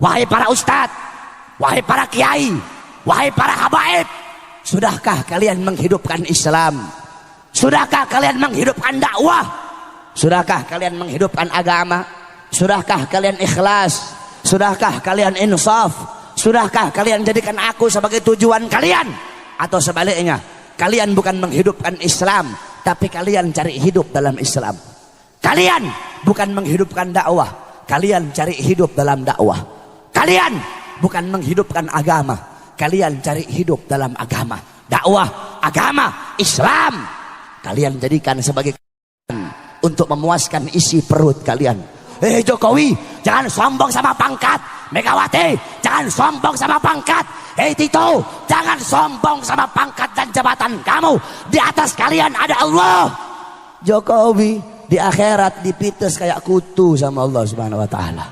wahai para ustadz, wahai para kiai, wahai para habaib, sudahkah kalian menghidupkan Islam? Sudahkah kalian menghidupkan dakwah? Sudahkah kalian menghidupkan agama? Sudahkah kalian ikhlas? Sudahkah kalian insaf? Sudahkah kalian jadikan aku sebagai tujuan kalian? Atau sebaliknya, kalian bukan menghidupkan Islam, tapi kalian cari hidup dalam Islam. Kalian bukan menghidupkan dakwah, kalian cari hidup dalam dakwah. Kalian bukan menghidupkan agama, kalian cari hidup dalam agama. Dakwah, agama, Islam kalian jadikan sebagai untuk memuaskan isi perut kalian. Jokowi, jangan sombong sama pangkat. Megawati, jangan sombong sama pangkat. Tito, jangan sombong sama pangkat dan jabatan kamu. Di atas kalian ada Allah. Jokowi di akhirat dipites kayak kutu sama Allah Subhanahu wa taala.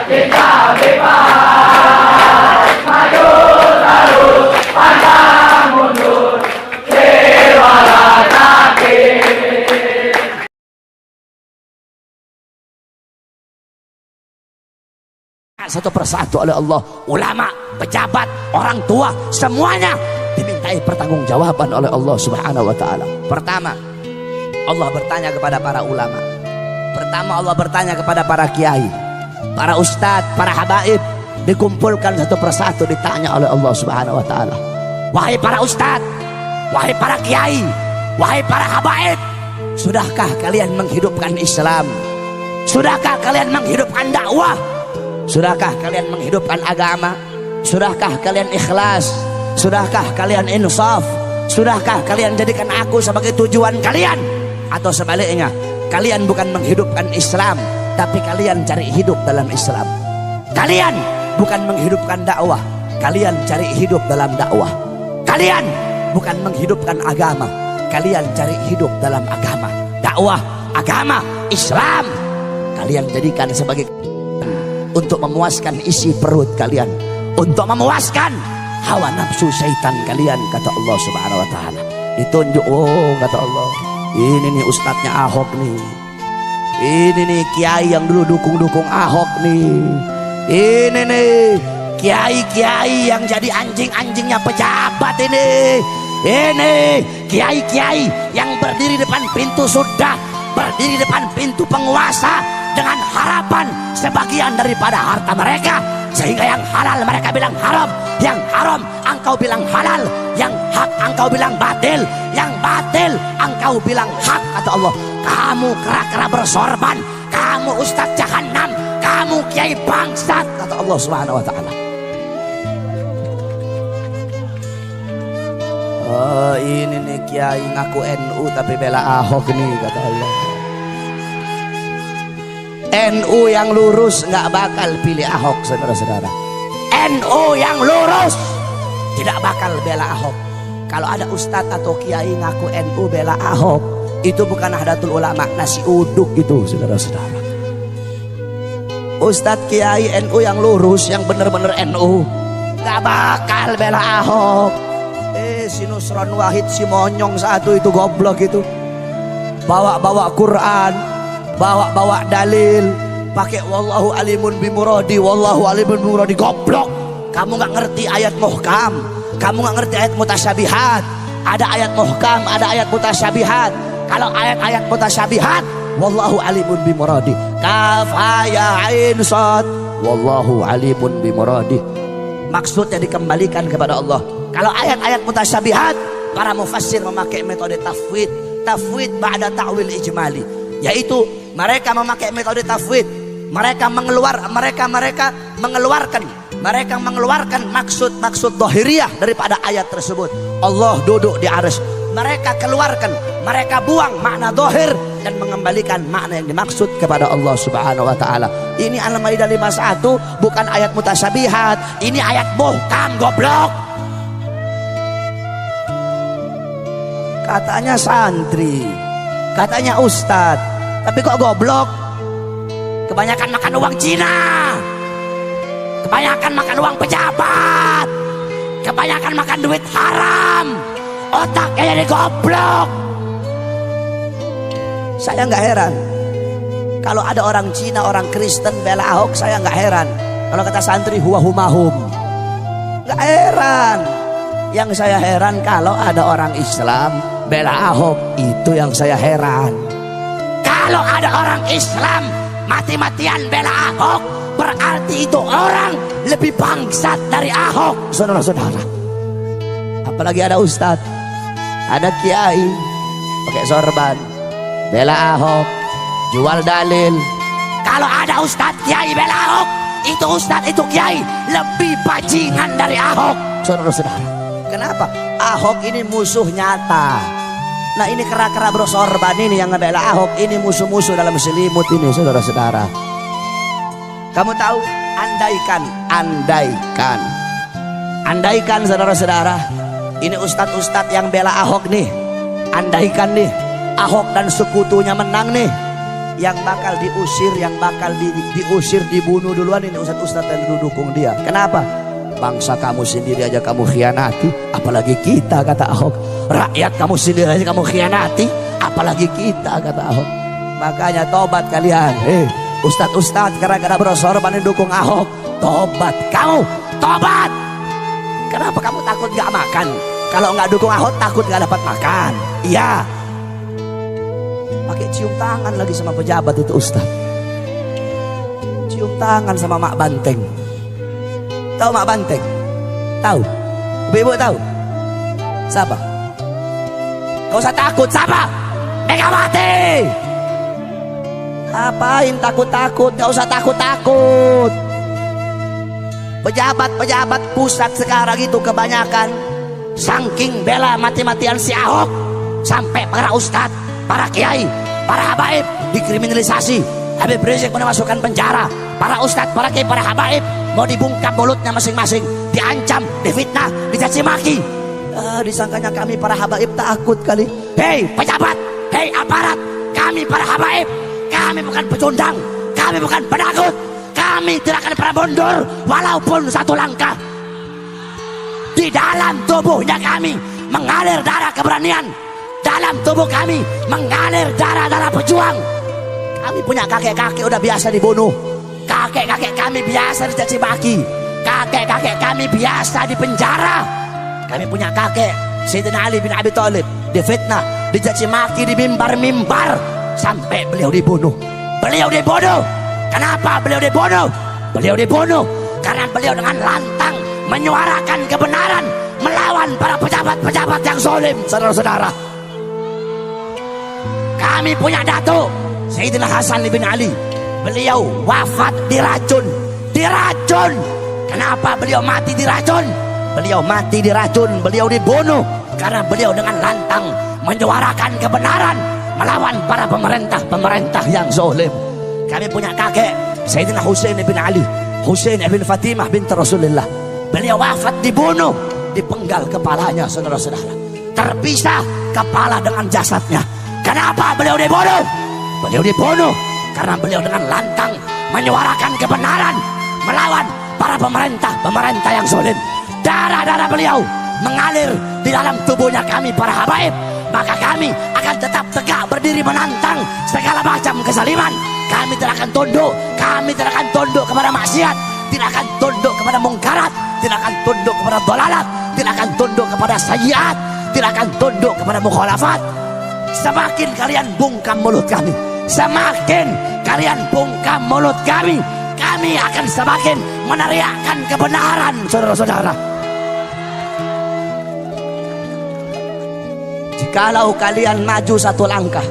Kita bebas, maju terus, pantang mundur, lewatlah kaki. Satu persatu oleh Allah, ulama, pejabat, orang tua, semuanya dimintai pertanggungjawaban oleh Allah Subhanahu wa taala. Pertama, Allah bertanya kepada para ulama. Pertama, Allah bertanya kepada para kiai, para ustadz, para habaib, dikumpulkan satu persatu, ditanya oleh Allah Subhanahu wa taala. Wahai para ustadz, wahai para kiai, wahai para habaib, sudahkah kalian menghidupkan Islam? Sudahkah kalian menghidupkan dakwah? Sudahkah kalian menghidupkan agama? Sudahkah kalian ikhlas? Sudahkah kalian insaf? Sudahkah kalian jadikan aku sebagai tujuan kalian? Atau sebaliknya, kalian bukan menghidupkan Islam, tapi kalian cari hidup dalam Islam. Kalian bukan menghidupkan dakwah, kalian cari hidup dalam dakwah. Kalian bukan menghidupkan agama, kalian cari hidup dalam agama. Dakwah, agama, Islam kalian jadikan sebagai untuk memuaskan isi perut kalian, untuk memuaskan hawa nafsu syaitan kalian, kata Allah Subhanahu wa taala. Ditunjuk, oh kata Allah, ini nih ustadznya Ahok nih. Ini nih kiai yang dulu dukung Ahok nih. Ini nih kiai-kiai yang jadi anjing-anjingnya pejabat ini. Ini kiai-kiai yang berdiri depan pintu surga, berdiri depan pintu penguasa dengan harapan sebagian daripada harta mereka, sehingga yang halal mereka bilang haram, yang haram engkau bilang halal, yang hak engkau bilang batil, yang batil engkau bilang hak, kata Allah. Kamu kera-kera bersorban, kamu ustadz jahanam, kamu kiai bangsat, kata Allah Subhanahu wa taala. Oh, ini nih kiai ngaku NU tapi bela Ahok nih, kata Allah. NU yang lurus nggak bakal pilih Ahok, saudara-saudara. NU yang lurus tidak bakal bela Ahok. Kalau ada ustadz atau kiai ngaku NU bela Ahok, itu bukan Nahdlatul Ulama, nasi uduk itu, saudara-saudara. Ustadz kiai NU yang lurus, yang bener-bener NU, nggak bakal bela Ahok. Si Nusron Wahid, si monyong satu itu, goblok itu, bawa-bawa Quran, bawa-bawa dalil, pakai wallahu alimun bimuradi, wallahu alimun bimuradi, goblok. Kamu nggak ngerti ayat muhkam, kamu nggak ngerti ayat mutasyabihat. Ada ayat muhkam, ada ayat mutasyabihat. Kalau ayat-ayat mutasyabihat, wallahu alimun bimuradi, kaf ha ya ain sad, wallahu alimun bimuradi, maksudnya dikembalikan kepada Allah. Kalau ayat-ayat mutasyabihat, para mufassir memakai metode tafwid, tafwid ba'da ta'wil ijmali, yaitu mereka memakai metode tafwid. Mereka mengeluarkan maksud-maksud dhahiriyah daripada ayat tersebut. Allah duduk di arsy. Mereka keluarkan, mereka buang makna dhahir dan mengembalikan makna yang dimaksud kepada Allah Subhanahu wa taala. Ini Al-Maidah 51, bukan ayat mutasyabihat. Ini ayat muhkam, goblok. Katanya santri, katanya ustadz, tapi kok goblok? Kebanyakan makan uang Cina, kebanyakan makan uang pejabat, kebanyakan makan duit haram, otaknya jadi goblok. Saya nggak heran kalau ada orang Cina, orang Kristen bela Ahok, saya nggak heran. Kalau kata santri huwa humahum, nggak heran. Yang saya heran kalau ada orang Islam bela Ahok, itu yang saya heran. Kalau ada orang Islam mati-matian bela Ahok, berarti itu orang lebih bangsat dari Ahok, saudara-saudara. Apalagi ada ustadz, ada kiai pakai sorban bela Ahok, jual dalil. Kalau ada ustadz kiai bela Ahok, itu ustadz, itu kiai lebih bajingan dari Ahok, saudara-saudara. Kenapa? Ahok ini musuh nyata. Nah ini kera-kera bersorban ini yang ngebela Ahok, ini musuh-musuh dalam selimut ini, saudara-saudara. Kamu tahu, andaikan saudara-saudara, ini ustadz-ustadz yang bela Ahok nih, andaikan nih Ahok dan sekutunya menang nih, yang bakal diusir, yang bakal diusir, dibunuh duluan ini ustadz-ustadz yang didukung dia. Kenapa? Bangsa kamu sendiri aja kamu khianati, apalagi kita, kata Ahok. Rakyat kamu sendiri aja kamu khianati, apalagi kita, kata Ahok. Makanya tobat kalian, ustadz-ustadz gara-gara bersorban dukung Ahok, tobat kamu, tobat. Kenapa kamu takut gak makan? Kalau nggak dukung Ahok takut gak dapat makan? Iya. Pakai cium tangan lagi sama pejabat itu ustadz, cium tangan sama Mak Banteng. Tahu Mak Banteng? Tahu? Ibu-ibu tahu? Siapa? Gak usah takut, siapa? Megawati. Apain takut-takut? Gak usah takut-takut. Pejabat-pejabat pusat sekarang itu kebanyakan saking bela mati-matian si Ahok, sampai para ustadz, para kiai, para habaib dikriminalisasi. Habib Rizik mau dimasukkan penjara. Para ustadz, para kiai, para habaib mau dibungkam mulutnya masing-masing, diancam, difitnah, dicaci maki. Disangkanya kami para habaib takut kali. Hei pejabat, hei aparat, kami para habaib, kami bukan pecundang, kami bukan penakut, kami tidak akan pernah mundur walaupun satu langkah. Di dalam tubuhnya kami mengalir darah keberanian, dalam tubuh kami mengalir darah-darah pejuang. Kami punya kakek-kakek udah biasa dibunuh, kakek-kakek kami biasa dicaci maki, kakek-kakek kami biasa dipenjara. Kami punya kakek Sayyidina Ali bin Abi Thalib difitnah, dicaci maki di mimbar-mimbar sampai beliau dibunuh. Beliau dibunuh. Kenapa beliau dibunuh? Beliau dibunuh karena beliau dengan lantang menyuarakan kebenaran melawan para pejabat-pejabat yang zalim, saudara-saudara. Kami punya datuk Sayyidina Hasan bin Ali, beliau wafat diracun. Diracun. Kenapa beliau mati diracun? Beliau mati diracun, beliau dibunuh karena beliau dengan lantang menyuarakan kebenaran melawan para pemerintah-pemerintah yang zalim. Kami punya kakek Sayyidina Husain bin Ali, Husain bin Fatimah binti Rasulullah. Beliau wafat dibunuh, dipenggal kepalanya, saudara-saudara. Terpisah kepala dengan jasadnya. Kenapa beliau dibunuh? Beliau dibunuh karena beliau dengan lantang menyuarakan kebenaran melawan para pemerintah yang zalim. Darah-darah beliau mengalir di dalam tubuhnya kami para habaib. Maka kami akan tetap tegak berdiri menantang segala macam kezaliman. Kami tidak akan tunduk. Kami tidak akan tunduk kepada maksiat, tidak akan tunduk kepada mungkarat, tidak akan tunduk kepada dolalat, tidak akan tunduk kepada sayyiat, tidak akan tunduk kepada mukhalafat. Semakin kalian bungkam mulut kami, semakin kalian bungkam mulut kami akan semakin meneriakkan kebenaran, saudara-saudara. Jikalau kalian maju satu langkah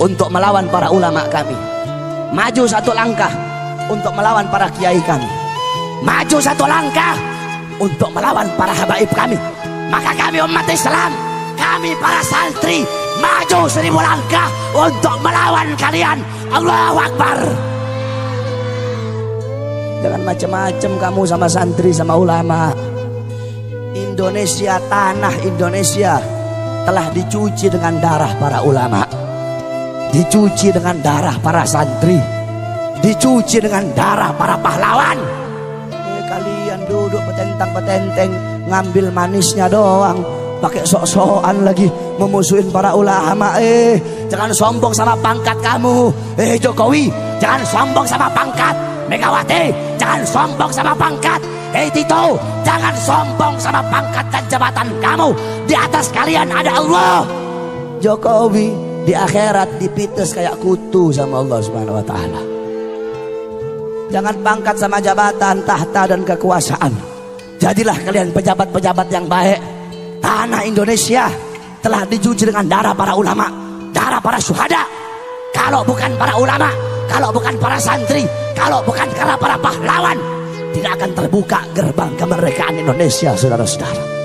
untuk melawan para ulama kami, maju satu langkah untuk melawan para kiai kami, maju satu langkah untuk melawan para habaib kami, maka kami umat Islam, kami para santri maju 1000 langkah untuk melawan kalian. Allahu Akbar. Jangan macam-macam kamu sama santri, sama ulama. Indonesia, tanah Indonesia telah dicuci dengan darah para ulama, dicuci dengan darah para santri, dicuci dengan darah para pahlawan. Kalian duduk petentang-petenteng, ngambil manisnya doang, pakai sok-sokan lagi memusuhin para ulama. Jangan sombong sama pangkat kamu. Jokowi, jangan sombong sama pangkat. Megawati, jangan sombong sama pangkat. Tito, jangan sombong sama pangkat dan jabatan kamu. Di atas kalian ada Allah. Jokowi di akhirat dipites kayak kutu sama Allah Subhanahu wa taala. Jangan pangkat sama jabatan, tahta dan kekuasaan. Jadilah kalian pejabat-pejabat yang baik. Tanah Indonesia telah dicuci dengan darah para ulama, darah para syuhada. Kalau bukan para ulama, kalau bukan para santri, kalau bukan karena para pahlawan, tidak akan terbuka gerbang kemerdekaan Indonesia, saudara-saudara.